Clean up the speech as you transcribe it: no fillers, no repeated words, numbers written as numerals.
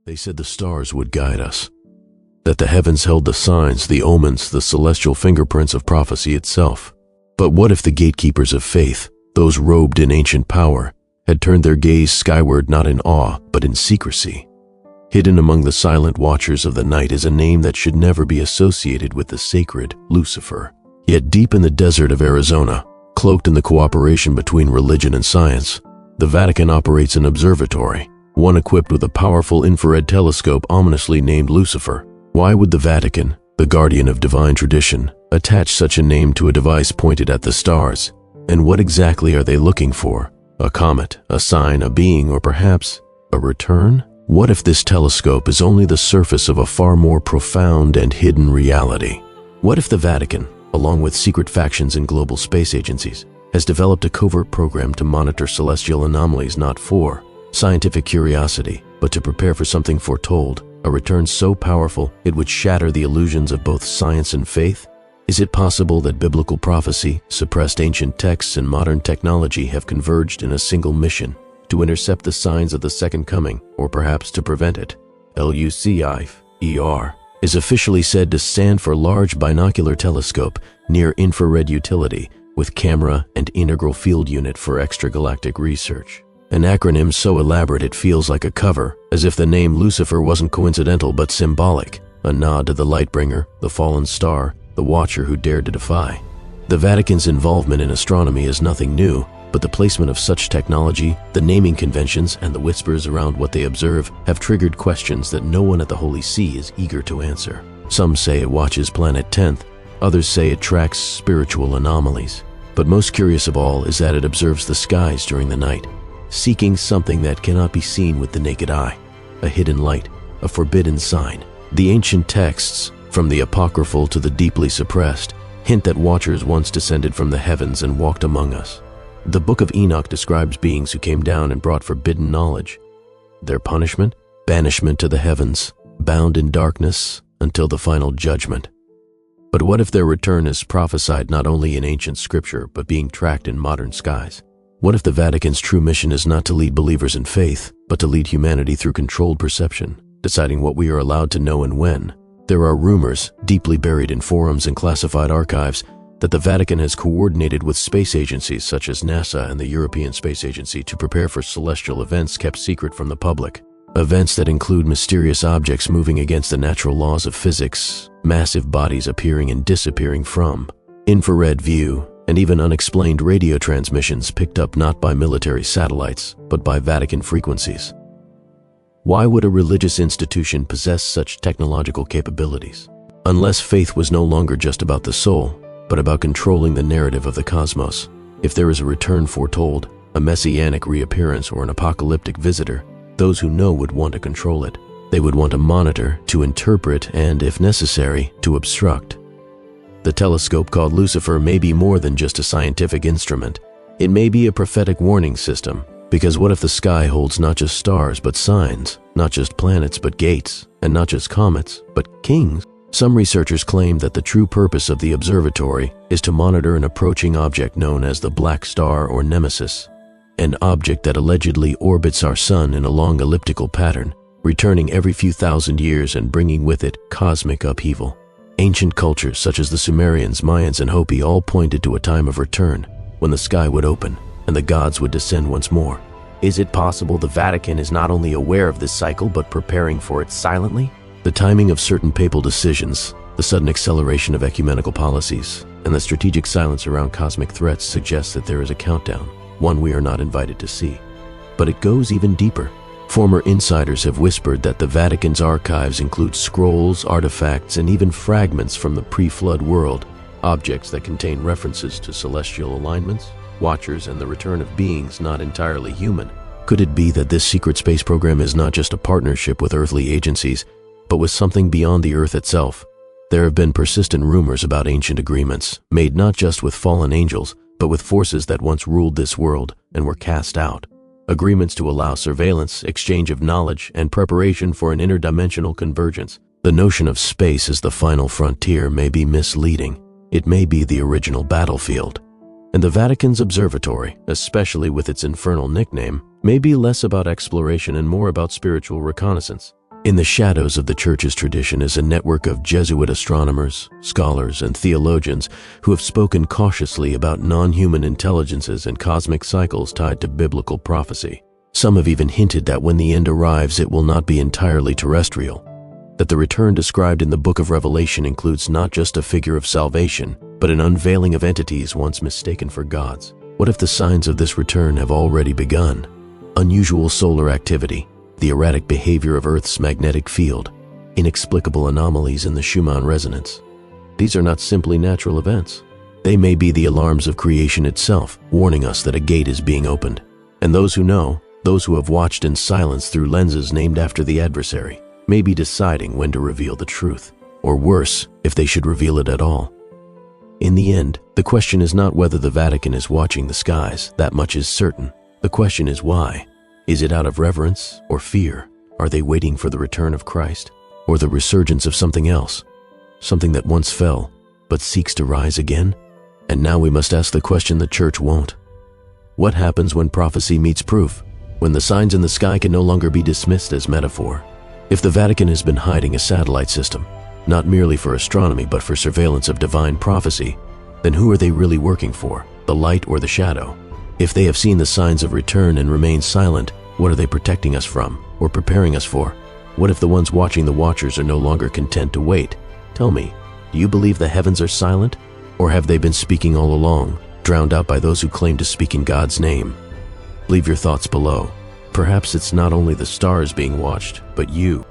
They said the stars would guide us, that the heavens held the signs, the omens, the celestial fingerprints of prophecy itself. But what if the gatekeepers of faith, those robed in ancient power, had turned their gaze skyward not in awe, but in secrecy? Hidden among the silent watchers of the night is a name that should never be associated with the sacred Lucifer. Yet deep in the desert of Arizona, cloaked in the cooperation between religion and science, the Vatican operates an observatory, one equipped with a powerful infrared telescope ominously named Lucifer. Why would the Vatican, the guardian of divine tradition, attach such a name to a device pointed at the stars? And what exactly are they looking for? A comet, a sign, a being, or perhaps a return? What if this telescope is only the surface of a far more profound and hidden reality? What if the Vatican, along with secret factions and global space agencies, has developed a covert program to monitor celestial anomalies not for scientific curiosity, but to prepare for something foretold, a return so powerful it would shatter the illusions of both science and faith? Is it possible that biblical prophecy, suppressed ancient texts, and modern technology have converged in a single mission to intercept the signs of the second coming, or perhaps to prevent it? LUCIFER is officially said to stand for Large Binocular Telescope, Near Infrared Utility, with camera and integral field unit for extragalactic research. An acronym so elaborate it feels like a cover, as if the name Lucifer wasn't coincidental but symbolic, a nod to the Lightbringer, the fallen star, the watcher who dared to defy. The Vatican's involvement in astronomy is nothing new, but the placement of such technology, the naming conventions, and the whispers around what they observe have triggered questions that no one at the Holy See is eager to answer. Some say it watches Planet 10th, others say it tracks spiritual anomalies. But most curious of all is that it observes the skies during the night, seeking something that cannot be seen with the naked eye, a hidden light, a forbidden sign. The ancient texts, from the apocryphal to the deeply suppressed, hint that watchers once descended from the heavens and walked among us. The Book of Enoch describes beings who came down and brought forbidden knowledge. Their punishment? Banishment to the heavens, bound in darkness until the final judgment. But what if their return is prophesied not only in ancient scripture, but being tracked in modern skies? What if the Vatican's true mission is not to lead believers in faith, but to lead humanity through controlled perception, deciding what we are allowed to know and when? There are rumors, deeply buried in forums and classified archives, that the Vatican has coordinated with space agencies such as NASA and the European Space Agency to prepare for celestial events kept secret from the public. Events that include mysterious objects moving against the natural laws of physics, massive bodies appearing and disappearing from, infrared view, and even unexplained radio transmissions picked up not by military satellites, but by Vatican frequencies. Why would a religious institution possess such technological capabilities? Unless faith was no longer just about the soul, but about controlling the narrative of the cosmos. If there is a return foretold, a messianic reappearance, or an apocalyptic visitor, those who know would want to control it. They would want to monitor, to interpret, and, if necessary, to obstruct. The telescope called Lucifer may be more than just a scientific instrument. It may be a prophetic warning system, because what if the sky holds not just stars but signs, not just planets but gates, and not just comets but kings? Some researchers claim that the true purpose of the observatory is to monitor an approaching object known as the Black Star or Nemesis, an object that allegedly orbits our sun in a long elliptical pattern, returning every few thousand years and bringing with it cosmic upheaval. Ancient cultures such as the Sumerians, Mayans, and Hopi all pointed to a time of return, when the sky would open and the gods would descend once more. Is it possible the Vatican is not only aware of this cycle but preparing for it silently? The timing of certain papal decisions, the sudden acceleration of ecumenical policies, and the strategic silence around cosmic threats suggests that there is a countdown, one we are not invited to see. But it goes even deeper. Former insiders have whispered that the Vatican's archives include scrolls, artifacts, and even fragments from the pre-flood world, objects that contain references to celestial alignments, watchers, and the return of beings not entirely human. Could it be that this secret space program is not just a partnership with earthly agencies, but with something beyond the earth itself? There have been persistent rumors about ancient agreements, made not just with fallen angels, but with forces that once ruled this world and were cast out. Agreements to allow surveillance, exchange of knowledge, and preparation for an interdimensional convergence. The notion of space as the final frontier may be misleading. It may be the original battlefield. And the Vatican's observatory, especially with its infernal nickname, may be less about exploration and more about spiritual reconnaissance. In the shadows of the Church's tradition is a network of Jesuit astronomers, scholars, and theologians who have spoken cautiously about non-human intelligences and cosmic cycles tied to biblical prophecy. Some have even hinted that when the end arrives, it will not be entirely terrestrial, that the return described in the book of Revelation includes not just a figure of salvation, but an unveiling of entities once mistaken for gods. What if the signs of this return have already begun? Unusual solar activity, the erratic behavior of Earth's magnetic field, inexplicable anomalies in the Schumann resonance. These are not simply natural events. They may be the alarms of creation itself, warning us that a gate is being opened. And those who know, those who have watched in silence through lenses named after the adversary, may be deciding when to reveal the truth, or worse, if they should reveal it at all. In the end, the question is not whether the Vatican is watching the skies, that much is certain. The question is why. Is it out of reverence or fear? Are they waiting for the return of Christ? Or the resurgence of something else? Something that once fell, but seeks to rise again? And now we must ask the question the Church won't. What happens when prophecy meets proof? When the signs in the sky can no longer be dismissed as metaphor? If the Vatican has been hiding a satellite system, not merely for astronomy but for surveillance of divine prophecy, then who are they really working for, the light or the shadow? If they have seen the signs of return and remain silent, what are they protecting us from, or preparing us for? What if the ones watching the watchers are no longer content to wait? Tell me, do you believe the heavens are silent? Or have they been speaking all along, drowned out by those who claim to speak in God's name? Leave your thoughts below. Perhaps it's not only the stars being watched, but you.